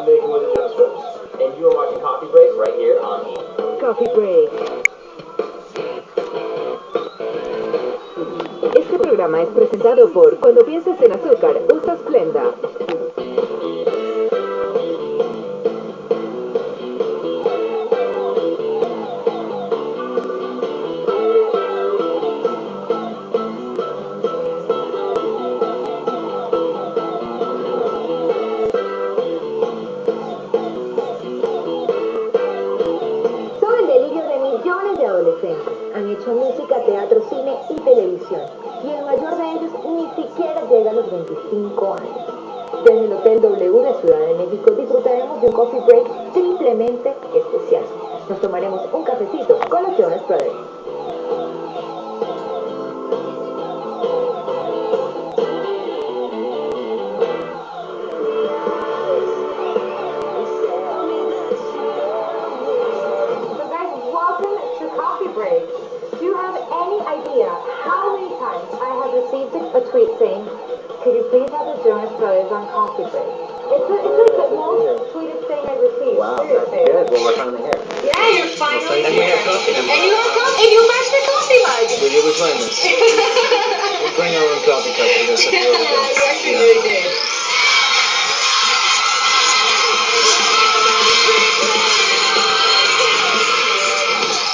making with the Jonas Brothers. And you are watching Coffee Break right here on Coffee Break. Este programa es presentado por Cuando piensas en azúcar, usa Splenda. Han hecho música, teatro, cine y televisión. Y el mayor de ellos ni siquiera llega a los 25 años. Desde el Hotel W de Ciudad de México disfrutaremos de un coffee break simplemente especial. Nos tomaremos un cafecito con los Jonas Brothers. How many times I have received a tweet saying, could you please have the Jonas Brothers on Coffee Break? It's like the most tweeted thing I've received. Wow, that's good. Well, we're finally here. Yeah, you're finally and here. we have coffee. And you have coffee. And you match the coffee mug. We planned this. We bring our own coffee cup for this. Yeah, you actually really did.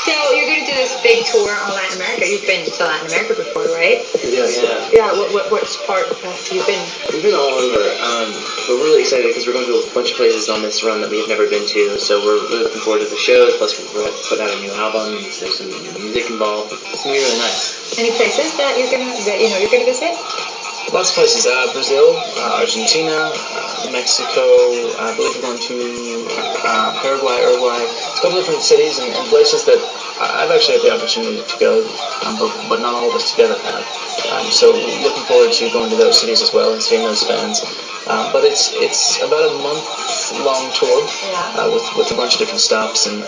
So you're going to do this big tour on Latin America. You've been to Latin America before, right? Yes. Yeah. What's part have you been? We've been all over, but we're really excited because we're going to a bunch of places on this run that we've never been to. So we're really looking forward to the shows. Plus, we're going to put out a new album. There's some new music involved. It's going to be really nice. Any places that you're gonna visit? Lots of places. Brazil, Argentina, Mexico. I believe we're going to Paraguay, Uruguay. A couple different cities and places that I've actually had the opportunity to go, but not all of us together have. So looking forward to going to those cities as well and seeing those fans. But it's about a month-long tour with a bunch of different stops, and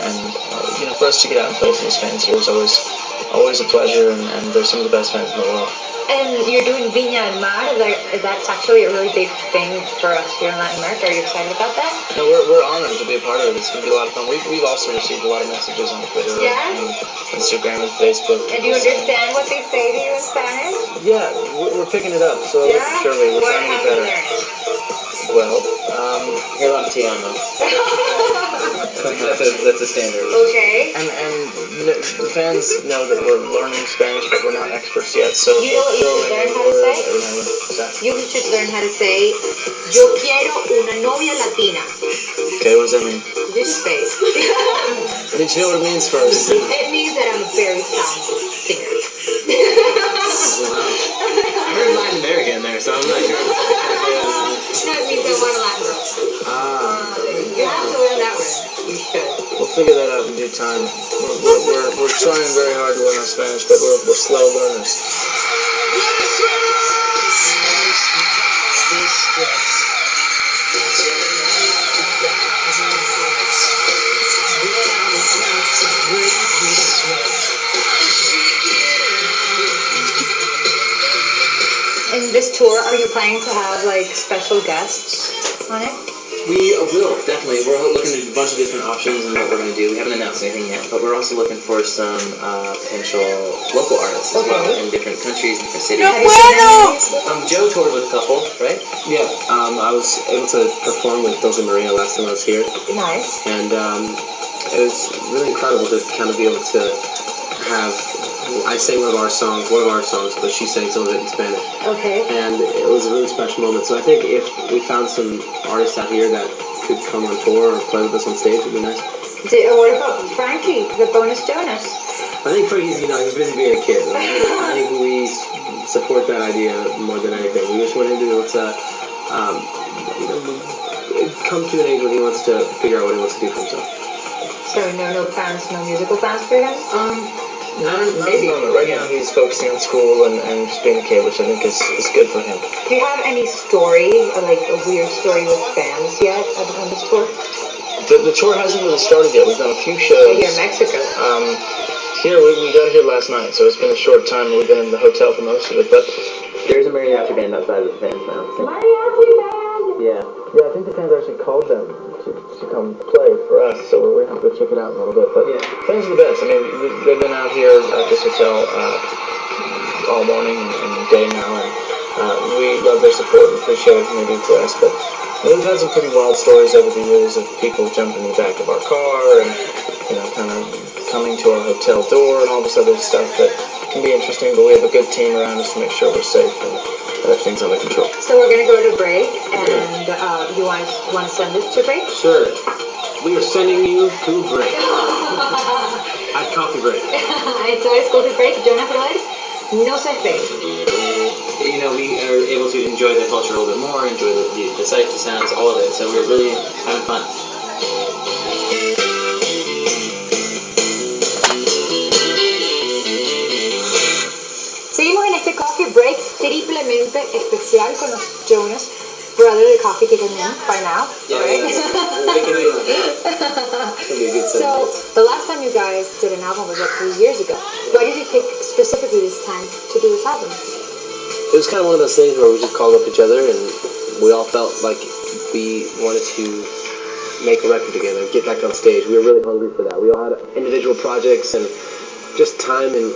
for us to get out and play with these fans here is always a pleasure, and they're some of the best fans in the world. And you're doing Viña del Mar. That's actually a really big thing for us here in Latin America. Are you excited about that? No, we're honored to be a part of it. It's going to be a lot of fun. We've also received a lot of messages on Twitter and Instagram and Facebook. And do you understand what they say to you in Spanish? Yeah, we're picking it up slowly but surely. We're trying to get better. Well, Hello, te amo. That's a standard. Okay. And the fans know that we're learning Spanish, but we're not experts yet. So you know what you should learn how to say? You should learn how to say, yo quiero una novia latina. Okay, what does that mean? You just say it. I need to know what it means first. It means that I'm a very talented singer. I heard Latin America in there, so I'm not sure. No, it means I want a Latin girl. You have to learn that word. You should. We'll figure that out in due time. We're trying very hard to learn our Spanish, but we're slow learners. In this tour, are you planning to have special guests on it? We will, definitely. We're looking at a bunch of different options and what we're going to do. We haven't announced anything yet, but we're also looking for some potential local artists as well in different countries, different cities. Joe toured with a couple, right? Yeah. I was able to perform with Jose Maria last time I was here. Nice. And it was really incredible to kind of be able to have... I sang one of our songs, but she sang some of it in Spanish. Okay. And it was a really special moment. So I think if we found some artists out here that could come on tour or play with us on stage, it would be nice. What about Frankie, the bonus Jonas? I think Frankie's, he's busy being a kid. I think we support that idea more than anything. We just want him to be able to, come to an age when he wants to figure out what he wants to do for himself. So no plans, no musical plans for him? Maybe. Right now he's focusing on school and just being a kid, which I think is good for him. Do you have any story, like a weird story with fans yet on this tour? The tour hasn't really started yet. We've done a few shows. Here in Mexico. Here, we got here last night, so it's been a short time. We've been in the hotel for most of it, but there's a mariachi band outside of the fans now. Mariachi band! Yeah, I think the fans actually called them to come play for us, so we're going to have to go check it out in a little bit. But fans are the best. I mean, they've been out here at this hotel all morning and day now, and we love their support and appreciate everything they do for us. But we've had some pretty wild stories over the years of people jumping in the back of our car and kind of coming to our hotel door and all this other stuff that can be interesting. But we have a good team around us to make sure we're safe and everything's under control. So we're gonna go to break, and you want to send us to break? Sure. We are sending you to break. At coffee break. Entonces, coffee break, Jonas Brothers, no se esperen. We are able to enjoy the culture a little bit more, enjoy the sights, the sounds, all of it. So we're really having fun. Seguimos en este coffee break triplemente especial con los Jonas Brothers de Coffe que también by now, right? So the last time you guys did an album was like 3 years ago. Why did you pick specifically this time to do this album? It was kind of one of those things where we just called up each other and we all felt like we wanted to make a record together, get back on stage. We were really hungry for that. We all had individual projects and just time and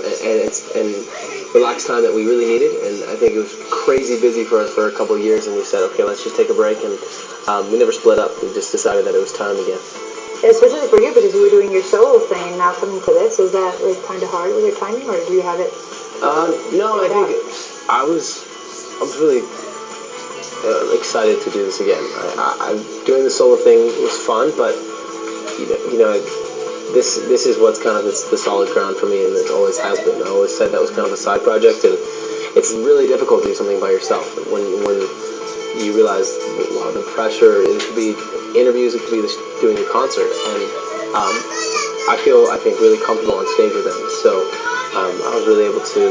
relaxed time that we really needed, and I think it was crazy busy for us for a couple of years, and we said, okay, let's just take a break, and we never split up. We just decided that it was time again. Especially for you, because you were doing your solo thing and now coming to this, is that like kind of hard with your timing, or do you have it? No, I think I was really excited to do this again. Doing the solo thing was fun, but this is what's kind of the solid ground for me, and it always has been. I always said that was kind of a side project, and it's really difficult to do something by yourself. When you realize, wow, the pressure, it could be interviews, it could be doing a concert, and I think really comfortable on stage with them. So I was really able to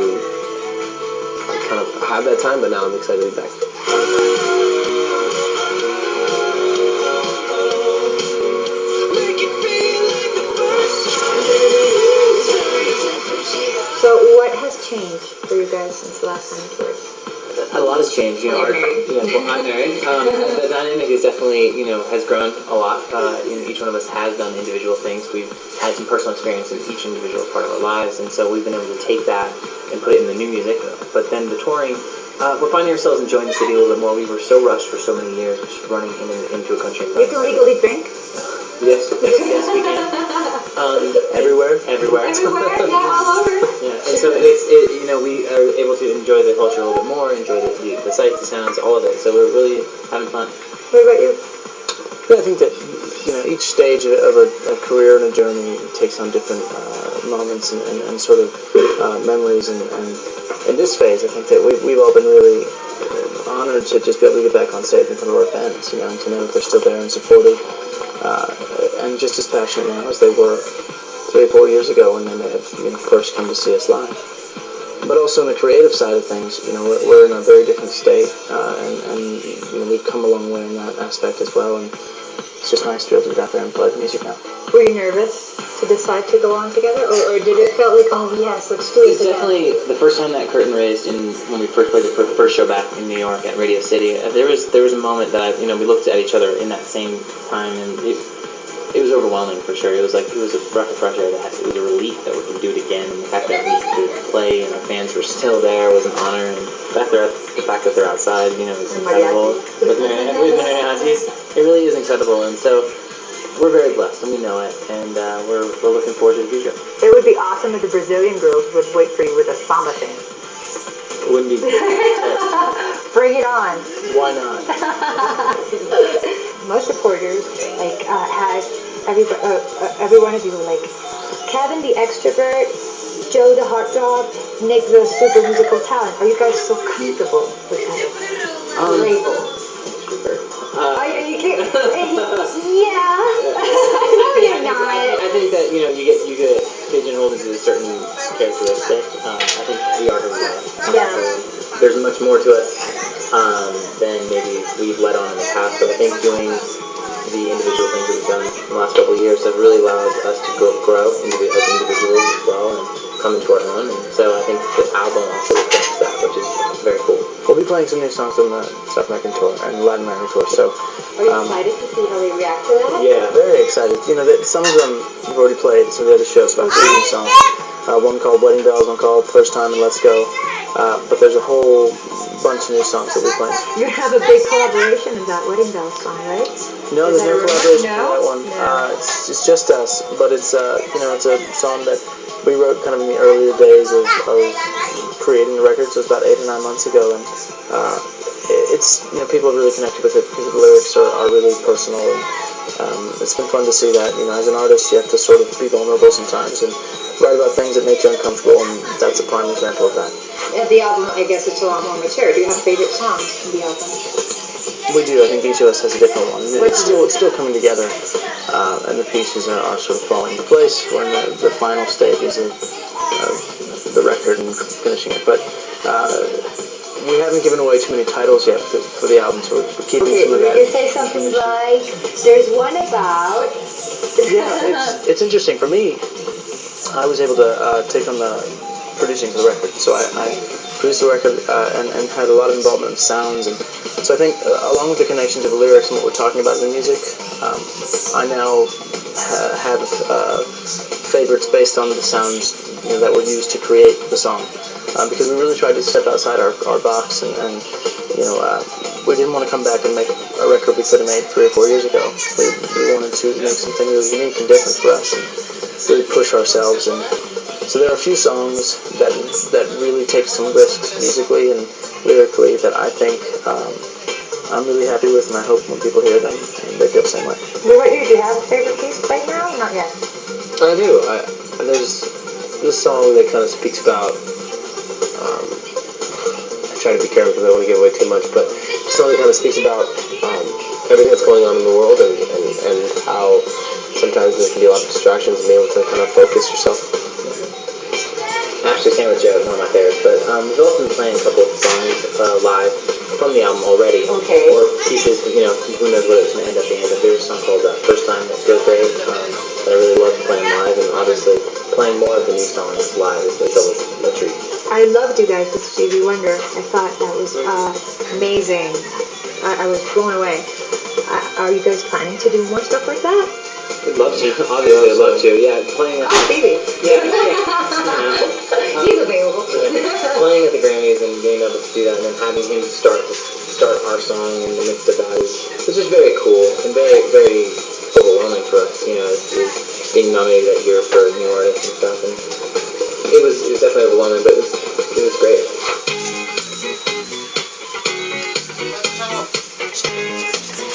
kind of have that time, but now I'm excited to be back. So what has changed for you guys since the last time you toured? A lot has changed. I'm married. The dynamic is definitely, has grown a lot. Each one of us has done individual things. We've had some personal experience in each individual part of our lives, and so we've been able to take that and put it in the new music. But then the touring, we're finding ourselves enjoying the city a little bit more. We were so rushed for so many years, just running into a country. You can legally drink? Yes, we can. Everywhere? Everywhere, yeah, all over. Yeah, and so we are able to enjoy the culture a little bit more, enjoy the sights, the sounds, all of it. So we're really having fun. What about you? Yeah, I think that each stage of a career and a journey takes on different moments and sort of memories, and in this phase, I think that we've all been really honored to just be able to get back on stage in front of our fans, and to know that they're still there and supportive, and just as passionate now as they were 3 or 4 years ago when they may have first come to see us live. But also on the creative side of things, we're in a very different state, and we've come a long way in that aspect as well, and it's just nice to be able to get out there and play the music now. Were you nervous to decide to go on together, or did it feel like, oh yes, let's do it It's again? definitely the first time that curtain raised when we first played the first show back in New York at Radio City. There was a moment that we looked at each other in that same time, and it was overwhelming for sure. It was a breath of fresh air. It was a relief that we could do it again, and the fact that we could play and our fans were still there was an honor. And the fact that they're outside, is incredible. With mariachis, it really is incredible. And so we're very blessed, and we know it, and we're looking forward to the future. It would be awesome if the Brazilian girls would wait for you with a samba thing. It wouldn't be. Bring it on. Why not? Most reporters had every one of you like Kevin the extrovert, Joe the heartthrob, Nick the super musical talent. Are you guys so comfortable with that label? Are you kidding? Yeah. No, you're not. I think that you get pigeonholed into a certain characteristic. I think we are who we are. Yeah. There's much more to us than maybe we've let on in the past. But I think doing the individual things that we've done in the last couple of years have really allowed us to grow as individuals as well and come into our own. And so I think the album also reflects that, which is very cool. We'll be playing some new songs on the South American tour and Latin American tour, so Are you excited to see how they react to that? yeah, very excited. You know, some of them we've already played, some of the other shows, about 3 new songs. One called Wedding Bells, one called First Time and Let's Go. But there's a whole bunch of new songs that we're playing. You have a big collaboration in that Wedding Bells song, right? No, there's no collaboration for that one. No. It's just us, but it's you know, it's a song that we wrote kind of in the earlier days of creating the record, so it's about 8 or 9 months ago, and it's, you know, people have really connected with it because the lyrics are really personal, and it's been fun to see that. You know, as an artist, you have to sort of be vulnerable sometimes and write about things that make you uncomfortable, and that's a prime example of that. The album, I guess it's a lot more mature. Do you have favorite songs in the album? We do. I think each of us has a different one. It's still coming together, and the pieces are sort of falling into place. We're in the final stages of the record and finishing it, but we haven't given away too many titles yet for the album, so we're keeping some of that. You say something like, there's one about... Yeah, it's interesting. For me, I was able to take on the producing for the record, so I produced the record and had a lot of involvement in sounds, and so I think along with the connection to the lyrics and what we're talking about in the music, I now have favorites based on the sounds, you know, that were used to create the song, because we really tried to step outside our box, and you know, we didn't want to come back and make a record we could have made 3 or 4 years ago. We wanted to make something really unique and different for us and really push ourselves. And so there are a few songs that really take some risks musically and lyrically that I think I'm really happy with, and I hope when people hear them, they feel the same way. What about you? Do you have a favorite piece right now? Not yet. I do. There's this song that kind of speaks about. I try to be careful because I don't want to give away too much, but the song that kind of speaks about everything that's going on in the world and how sometimes there can be a lot of distractions and being able to kind of focus yourself. Actually, Sandwich Joe is one of my favorites, but we've also been playing a couple of songs live from the album already. Okay. Or pieces, you know, who knows what it's going to end up being. But there's a song called First Time, Let's Go that I really love playing live, and obviously playing more of the new songs live is always a treat. I loved you guys with Stevie Wonder. I thought that was amazing. I was blown away. Are you guys planning to do more stuff like that? I'd love to. Obviously, I'd love to. Yeah, playing. Stevie. Yeah. He's available. Playing at the Grammys and being able to do that, and then having him start our song in the midst of that is just very cool and very, very overwhelming for us. You know, it's being nominated that year for new artists and stuff, and it was definitely overwhelming, but it was great.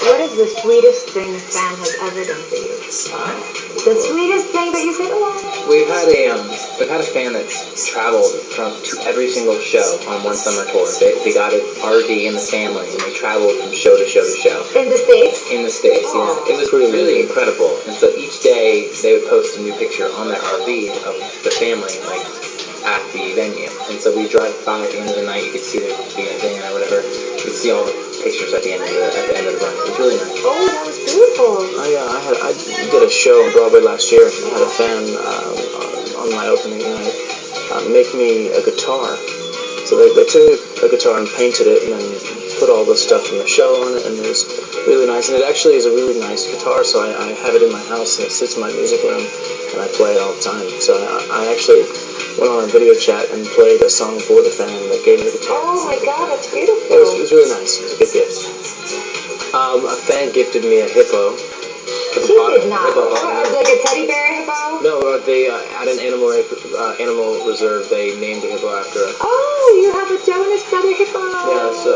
What is the sweetest thing a fan has ever done for you? The sweetest thing that you said, oh. We've had a fan that's traveled to every single show on one summer tour. They got an RV in the family, and they traveled from show to show to show. In the States? In the States, yeah. It was really incredible. And so each day they would post a new picture on their RV of the family, like at the venue. And so we drive by at the end of the night. You could see the van or whatever. You could see all the pictures at the end of the run. It was really nice. Oh, that was beautiful. I did a show on Broadway last year. I had a fan on my opening night make me a guitar. So they took a guitar and painted it and then put all the stuff from the show on it, and it was really nice. And it actually is a really nice guitar, so I have it in my house and it sits in my music room and I play it all the time. So I actually went on a video chat and played a song for the fan that gave me the guitar. Oh my god, that's beautiful. It was really nice. It was a good gift. A fan gifted me a hippo. She did not. Like a teddy bear hippo? No, they at an animal reserve they named the hippo after us. Oh, you have a Jonas brother hippo. Yeah, so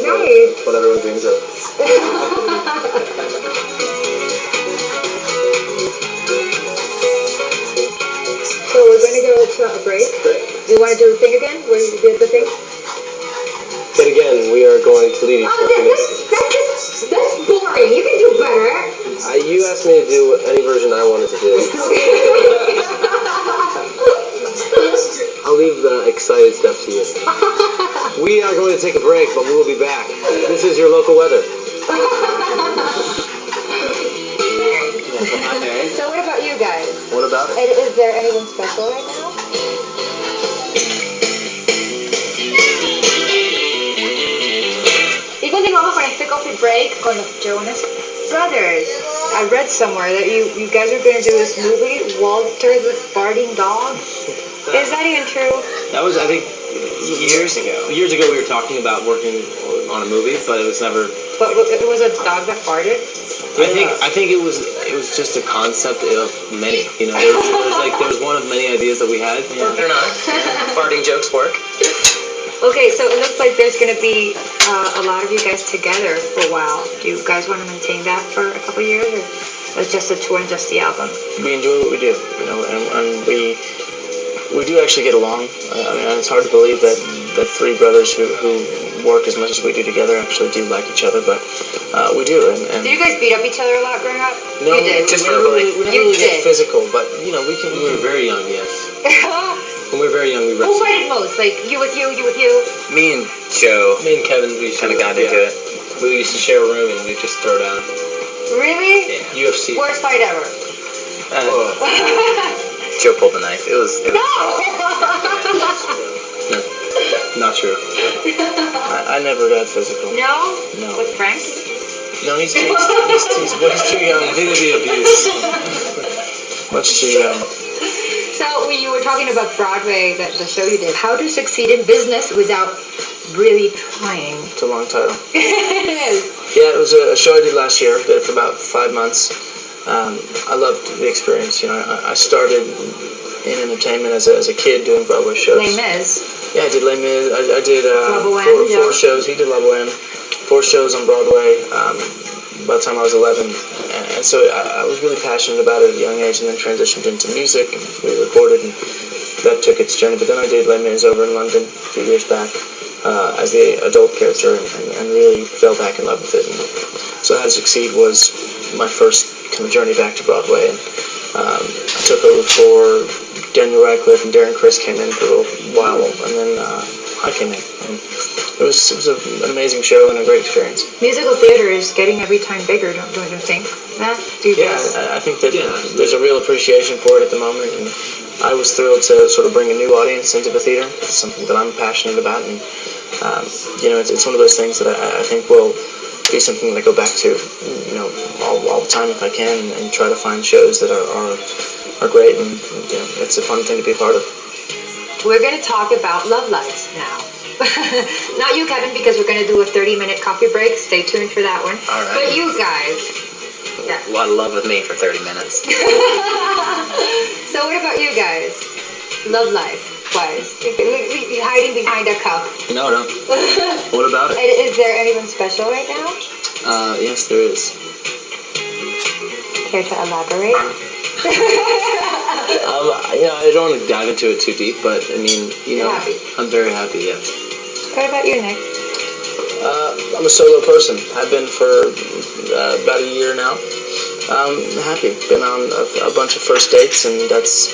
nice. what everyone dreams of. So we're going to go to a break. Do you want to do the thing again? Where you did the thing? But again, we are going to leave each other. That's boring. You can do better. You asked me to do any version I wanted to do. I'll leave the excited stuff to you. We are going to take a break, but we will be back. This is your local weather. you guys? What about it? Is there anyone special right now? Y continuamos con este coffee break con los Jonas Brothers. I read somewhere that you guys are going to do this movie, Walter the Farting Dog. Is that even true? That was, I think, Years ago. Years ago we were talking about working on a movie, but it was never. But it was a dog that farted? I think it was just a concept of many. You know, there was one of many ideas that we had. Work or not, farting jokes work. Okay, so it looks like there's going to be a lot of you guys together for a while. Do you guys want to maintain that for a couple years, or it's just a tour and just the album? We enjoy what we do, you know, and we do actually get along. I mean, it's hard to believe that three brothers who work as much as we do together actually do like each other, but we do. And Did you guys beat up each other a lot growing up? no, You did. Just we verbally. never You really get did. physical, but you know, we can. When we were very young, yes. When we were very young, we Who wrestled. fighted most? Like, you with you, you with you? Me and Joe Me and Kevin, we kind of got into it. We used to share a room and we just throw down. Really? UFC. Worst fight ever? Joe pulled the knife. It was No! Not true. I never got physical. No? No. With Frank? No, he's too young. I think it'd be abuse. Much too young. So, when you were talking about Broadway, the show you did, how to succeed in business without really trying? It's a long title. It is. Yeah, it was a show I did last year. Did it for about 5 months. I loved the experience. You know, I started in entertainment as a kid doing Broadway shows. Les Mis. Yeah, I did Les Mis. I did La Boheme, four yeah. shows. He did La Boheme. 4 shows on Broadway by the time I was 11. And so I was really passionate about it at a young age, and then transitioned into music, and we recorded, and that took its journey. But then I did Les Mis over in London a few years back as the adult character, and really fell back in love with it. And so How to Succeed was my first kind of journey back to Broadway. And I took over for Daniel Radcliffe, and Darren Criss came in for a little while, and then I came in. And it was an amazing show and a great experience. Musical theater is getting every time bigger, don't you think? Do you Yeah, guys? I think that there's a real appreciation for it at the moment, and I was thrilled to sort of bring a new audience into the theater. It's something that I'm passionate about, and you know, it's one of those things that I think will be something that I go back to, you know, all the time if I can, and try to find shows that are great, and you know, it's a fun thing to be a part of. We're going to talk about love lives now. Not you, Kevin, because we're going to do a 30-minute coffee break. Stay tuned for that one. All right. But you guys. Yeah. a lot of love with me for 30 minutes. So what about you guys? Love life-wise. You're hiding behind a cup. No. What about it? Is there anyone special right now? Yes, there is. Care to elaborate? You know, I don't want to dive into it too deep, but I mean, you know, You're happy. I'm very happy. Yes. What about you, Nick? I'm a solo person. I've been for about a year now. Happy. Been on a bunch of first dates, and that's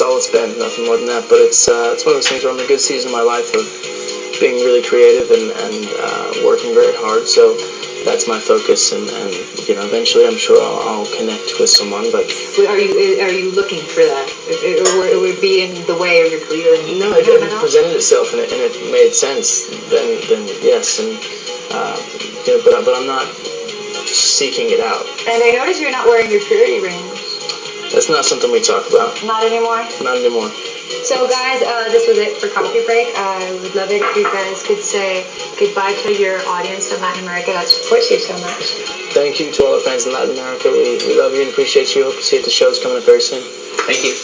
all it's been. Nothing more than that. But it's one of those things where I'm in a good season of my life of being really creative and working very hard. So that's my focus, and you know, eventually I'm sure I'll connect with someone. But Are you looking for that? It would be in the way of your career? no, if it presented itself and it made sense, then yes, and you know, but I'm not seeking it out. And I notice you're not wearing your purity rings. That's not something we talk about. Not anymore? Not anymore. So guys, this was it for Coffee Break. I would love it if you guys could say goodbye to your audience in Latin America that supports you so much. Thank you to all our fans in Latin America. We love you and appreciate you. Hope to see you at the shows coming up very soon. Thank you.